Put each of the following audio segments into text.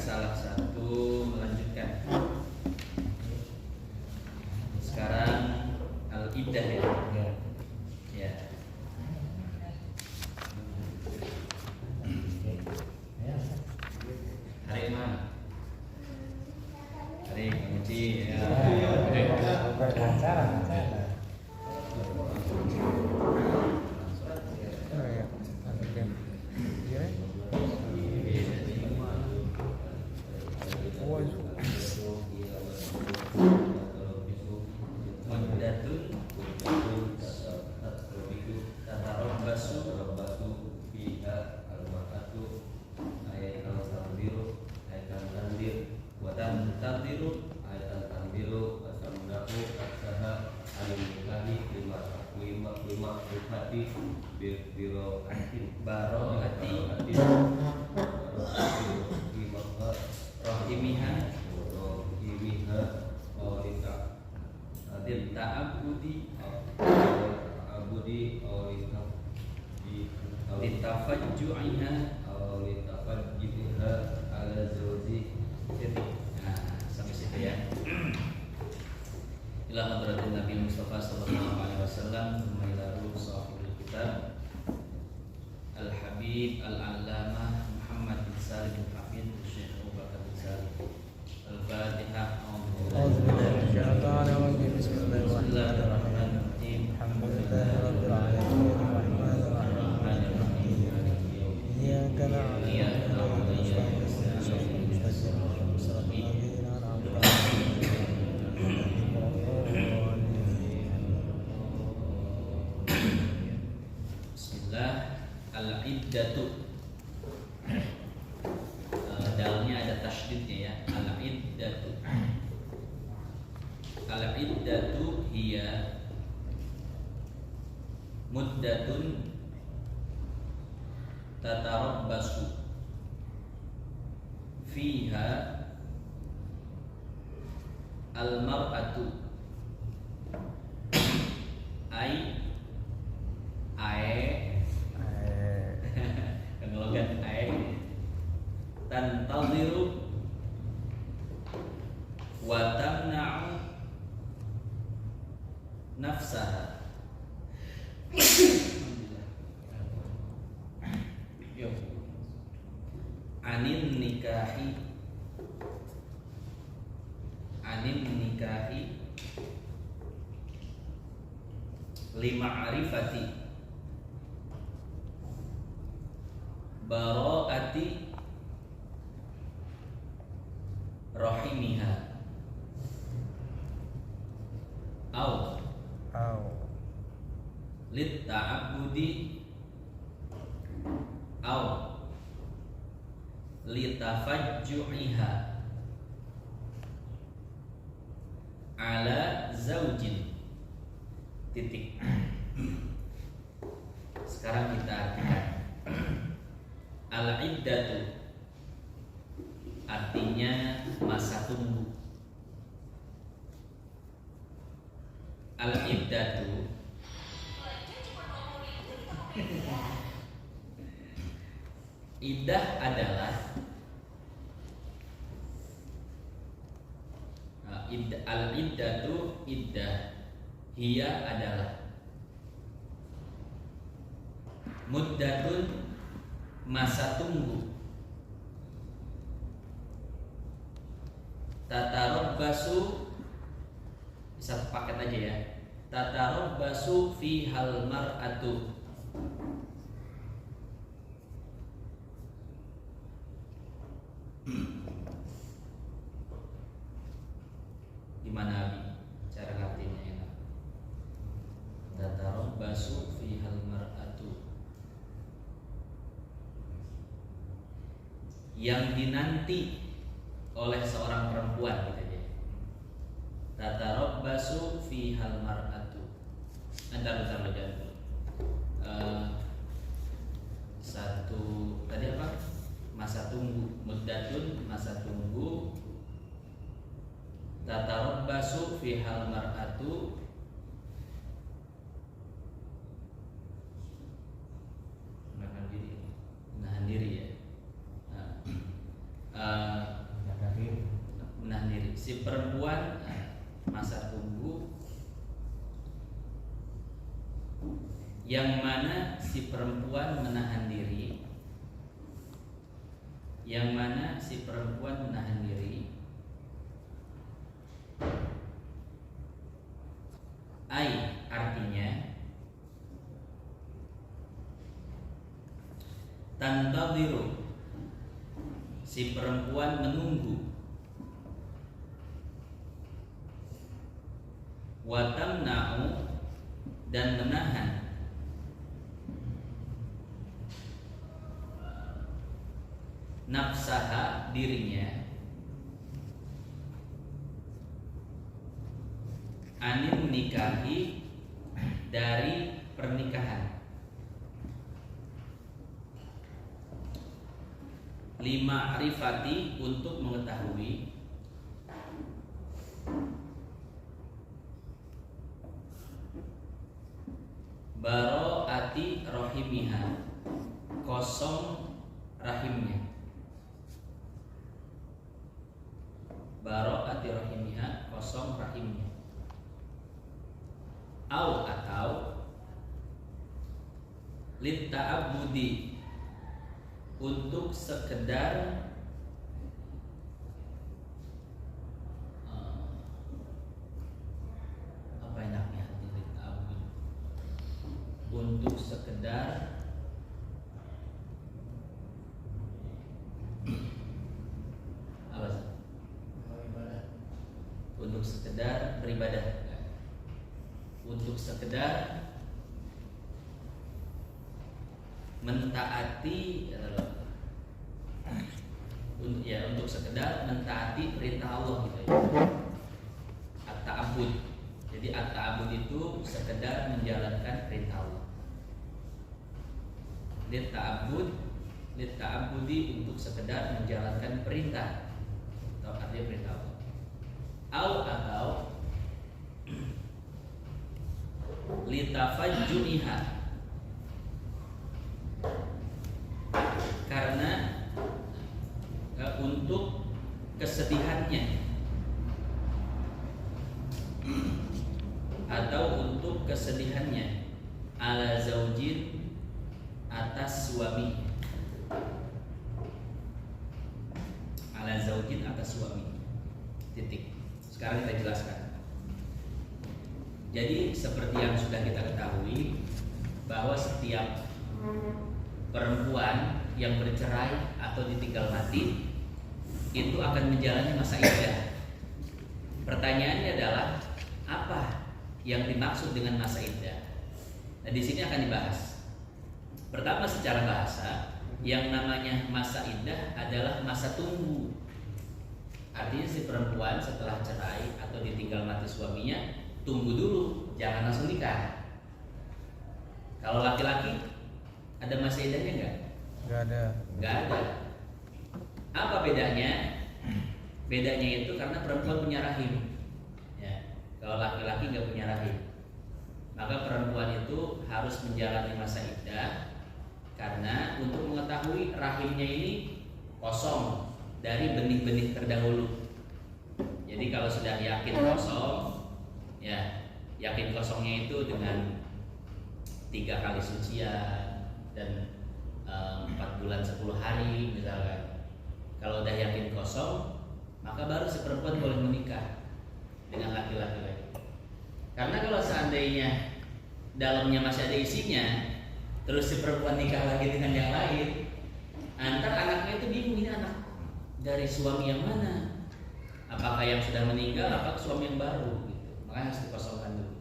salah satu melanjutkan. Sekarang al-iddah ya. Ya. Hari mana? Hari Kamuci ya. Ila hadratin Nabi Mustafa sallallahu alaihi wasallam wa ila ruh sahibul kitab Al-Habib Al-Allamah Muhammad bin Salim Al-Hafidh Syekh Abu Bakar bin Salim Al-Fatihah. Bismillahirrahmanirrahim. Alhamdulillahirabbil alamin arrahmanir rahim iyyaka na'budu wa iyyaka nasta'in. Al-iddatu, dalnya ada tasydidnya ya. Al-iddatu, al-iddatu hiya muddatun tatarabbasu fiha al-mar'atu ai logat tantaziru wa tamna'u nafsaha. Anin nikahi lima'rifati bara'ati rahimiha au lit ta'abbudi au litafajju'iha ala zaujin. Titik. Sekarang kita artikan. Al-iddatu artinya masa tunggu. Al-iddatu iddah adalah al-iddatu iddah hiya adalah muddatun masa tunggu tatarabbasu bisa paket aja ya. Tatarabbasu fi hal mar'atu gimana Abi cara ngartinya enak? Tatarabbasu fi hal mar'atu yang dinanti oleh seorang perempuan gitu aja. Tatarabbasu fi hal mar'atu. Bentar jangan. Satu tadi apa? Masa tunggu, muddatun masa tunggu. Tatarabbasu fi hal mar'atu menahan diri ya. yang mana si perempuan menahan diri, yang mana si perempuan menahan diri, artinya tantadhiru, si perempuan menunggu, wa tamna'u, dan menahan, nafsaha, dirinya, anin nikahi, dari pernikahan, lima rifati, untuk mengetahui, baro'ati rohimiha, kosong rahimnya, baro'ati rohimiha, kosong rahimnya, atau litta'abudi, untuk sekedar apa enaknya litta'abudi, untuk sekedar apa sih? Untuk sekedar beribadah, untuk sekedar mentaati, untuk sekedar mentaati perintah Allah gitu ya. At-ta'abbud. Jadi at-ta'abbud itu sekedar menjalankan perintah Allah. Lit-ta'abbudi, untuk sekedar menjalankan perintah atau artinya perintah Allah. Atau litafajju'iha, karena untuk kesedihannya, atau untuk kesedihannya, ala zaujin, atas suami, ala zaujin, atas suami. Titik. Sekarang kita jelaskan. Jadi seperti yang sudah kita ketahui bahwa setiap perempuan yang bercerai atau ditinggal mati itu akan menjalani masa iddah. Pertanyaannya adalah apa yang dimaksud dengan masa iddah? Nah, di sini akan dibahas. Pertama, secara bahasa, yang namanya masa iddah adalah masa tunggu. Artinya si perempuan setelah cerai atau ditinggal mati suaminya, tunggu dulu, jangan langsung nikah. Kalau laki-laki ada masa iddahnya enggak? Enggak ada. Enggak ada. Apa bedanya? Bedanya itu karena perempuan punya rahim. Ya. Kalau laki-laki enggak punya rahim, maka perempuan itu harus menjalani masa iddah karena untuk mengetahui rahimnya ini kosong dari benih-benih terdahulu. Jadi kalau sudah yakin kosong, ya yakin kosongnya itu dengan 3 kali sucian dan 4 bulan 10 hari misalkan. Kalau udah yakin kosong, maka baru si perempuan boleh menikah dengan laki-laki lagi. Karena kalau seandainya dalamnya masih ada isinya, terus si perempuan nikah lagi dengan yang lain, antar anaknya itu bingung, ini anak dari suami yang mana? Apakah yang sudah meninggal, apakah suami yang baru? Gitu. Makanya harus dikosongkan dulu.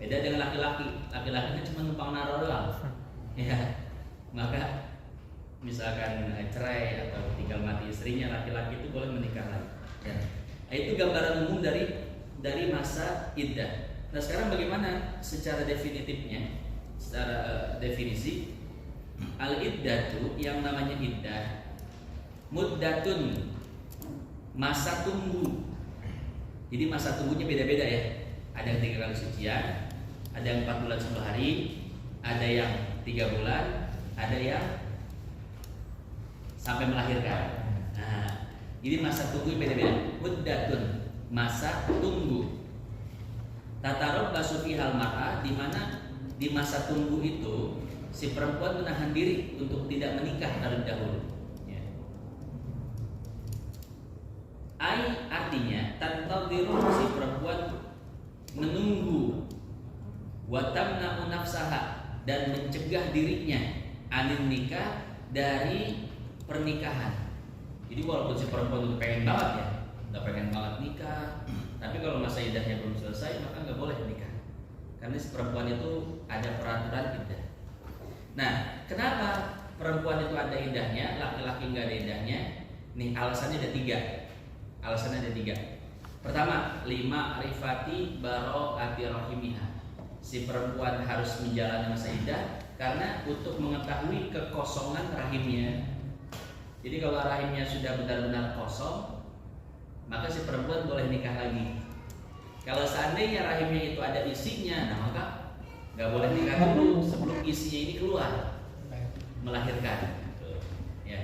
Beda dengan laki-laki. Laki-laki kan cuma numpang naruh doang. Ya, maka misalkan cerai atau tinggal mati istrinya, laki-laki itu boleh menikah lagi. Ya. Nah, itu gambaran umum dari masa iddah. Nah, sekarang bagaimana secara definitifnya? Secara definisi, al-iddatu, yang namanya iddah, muddatun, masa tunggu. Jadi masa tunggunya beda-beda ya. Ada yang 3 kali sucian, ada yang 4 bulan 10 hari, ada yang 3 bulan, ada yang sampai melahirkan. Nah, jadi masa tunggu beda-beda. Muddatun, masa tunggu. Tatarabbasu fihal mar'ah, di mana di masa tunggu itu si perempuan menahan diri untuk tidak menikah terlebih dahulu. Ya. Artinya tantadiru, si perempuan menunggu, wa tamna'u nafsaha, dan mencegah dirinya anin nikah, dari pernikahan. Jadi walaupun si perempuan itu pengen banget ya, udah pengen banget nikah, tapi kalau masa iddahnya belum selesai maka nggak boleh nikah, karena si perempuan itu ada peraturan iddah. Nah, kenapa perempuan itu ada iddahnya, laki-laki nggak ada iddahnya? Nih alasannya ada tiga. Pertama, lima rifati baro'ati rahimiha. Si perempuan harus menjalani masa iddah karena untuk mengetahui kekosongan rahimnya. Jadi kalau rahimnya sudah benar-benar kosong, maka si perempuan boleh nikah lagi. Kalau seandainya rahimnya itu ada isinya, nah maka nggak boleh nikah dulu sebelum isinya ini keluar, melahirkan. Ya.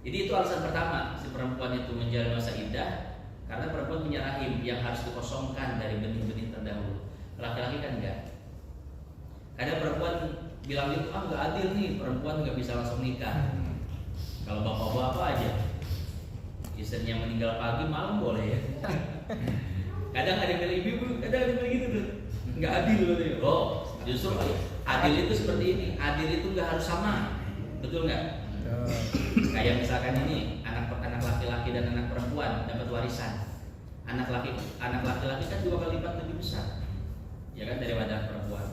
Jadi itu alasan pertama si perempuan itu menjalani masa iddah, karena perempuan punya rahim yang harus dikosongkan dari benih-benih terdahulu. Laki-laki kan enggak. Ada perempuan bilang gitu, nggak adil nih, perempuan nggak bisa langsung nikah. Kalau bapak-bapak aja, istrinya meninggal pagi malam boleh ya. Kadang ada yang bilang ibu, kadang ada yang bilang gitu tuh, nggak adil katanya. Oh, justru adil itu seperti ini, adil itu nggak harus sama, betul nggak? Kayak misalkan ini anak laki-laki dan anak perempuan dapat warisan. Anak laki-laki kan 2 kali lipat lebih besar, ya kan, daripada anak perempuan.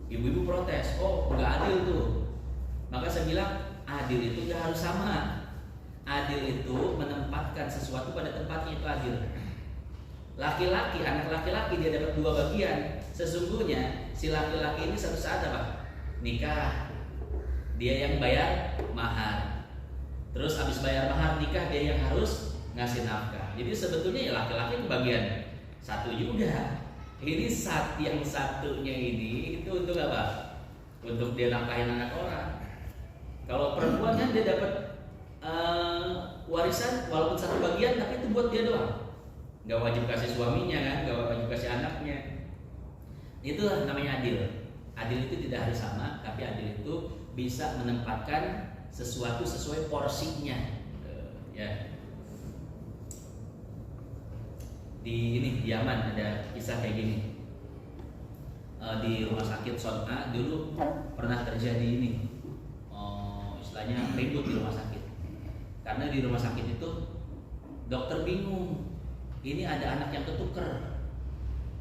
Ibu-ibu protes, oh nggak adil tuh. Maka saya bilang adil itu nggak harus sama. Adil itu menempatkan sesuatu pada tempatnya, itu adil. Laki-laki, anak laki-laki dia dapat 2 bagian. Sesungguhnya si laki-laki ini suatu saat apa? Nikah. Dia yang bayar mahar. Terus habis bayar mahar nikah, dia yang harus ngasih nafkah. Jadi sebetulnya ya laki-laki kebagian satu juga. Ini yang satunya ini itu untuk apa? Untuk dia nafkahin anak orang. Kalau perempuan kan dia dapat warisan walaupun satu bagian, tapi itu buat dia doang. Gak wajib kasih suaminya kan, gak wajib kasih anaknya. Itulah namanya adil. Adil itu tidak harus sama, tapi adil itu bisa menempatkan sesuatu sesuai porsinya. Ya. Di Yaman ada kisah kayak gini. Di rumah sakit Son'a dulu pernah terjadi ini. Istilahnya ribut di rumah sakit. Karena di rumah sakit itu dokter bingung. Ini ada anak yang ketuker.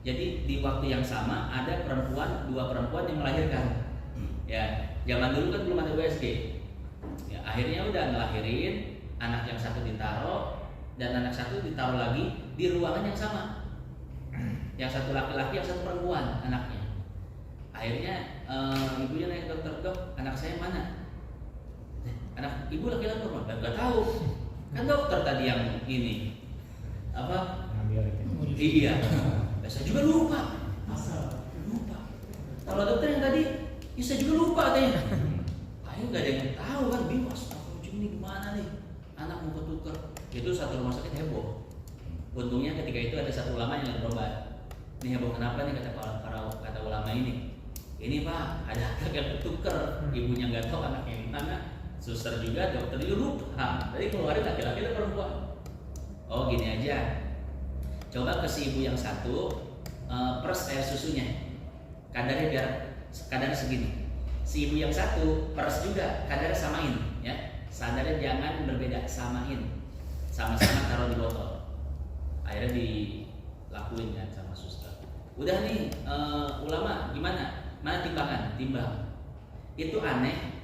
Jadi di waktu yang sama ada 2 perempuan yang melahirkan. Ya, zaman dulu kan belum ada USG. Ya, akhirnya udah ngelahirin, anak yang satu ditaruh dan anak satu ditaruh lagi di ruangan yang sama. Yang satu laki-laki, yang satu perempuan anaknya. Akhirnya ibunya nanya ke dokter, dok, anak saya mana? Anak ibu laki-laki perempuan? Gak tahu. Kan dokter tadi yang ini apa? Iya. Saya juga lupa. Kalau dokter yang tadi, ya saya juga lupa katanya. Ayo nggak ada yang tahu kan, bingung. Ini gimana nih? Anak mau ketuker. Itu satu rumah sakit heboh. Untungnya ketika itu ada satu ulama yang berobat. Ini heboh kenapa nih kata ulama ini? Ini pak, ada anak yang ketuker, ibunya nggak tahu anaknya mana. Suster juga, dokter juga lupa. Jadi keluarin laki-laki dan perempuan. Oh gini aja. Coba ke si ibu yang satu peres air susunya. Kadarnya biar kadar segini. Si ibu yang satu peres juga, kadarnya samain, ya. Sadarnya jangan berbeda, samain. Sama-sama taruh di botol. Akhirnya dilakuin kan sama suster. Udah nih ulama gimana? Mana timbangan? Timbang. Itu aneh.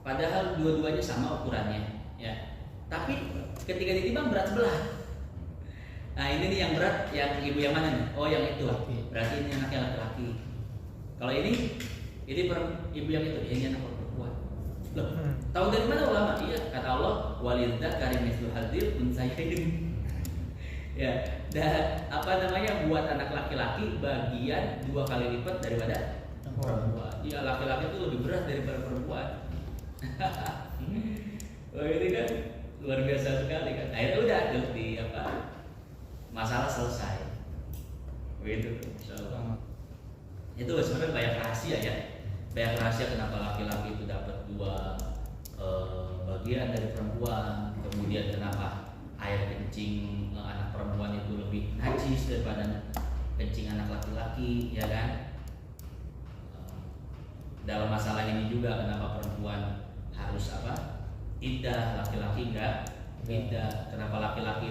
Padahal dua-duanya sama ukurannya, ya. Tapi ketika ditimbang berat sebelah. Nah ini nih yang berat, yang ibu yang mana nih? Oh yang itu. Berarti ini anaknya laki-laki. Kalau ini ibu yang itu, ini anak perempuan. Loh, tahu dari mana ulama? Iya, kata Allah, walidzakari mithlu hadzil unsayyin. Ya, dan buat anak laki-laki bagian 2 kali lipat daripada perempuan. Iya, laki-laki itu lebih berat daripada perempuan. Oh ini kan luar biasa sekali kan. Akhirnya udah tuh masalah selesai. Begitu. Itu sebenarnya banyak rahasia ya. banyak rahasia kenapa laki-laki itu dapat dua bagian dari perempuan, kemudian kenapa air kencing anak perempuan itu lebih najis daripada kencing anak laki-laki, ya kan? Dalam masalah ini juga kenapa perempuan harus iddah, laki-laki enggak iddah, kenapa laki-laki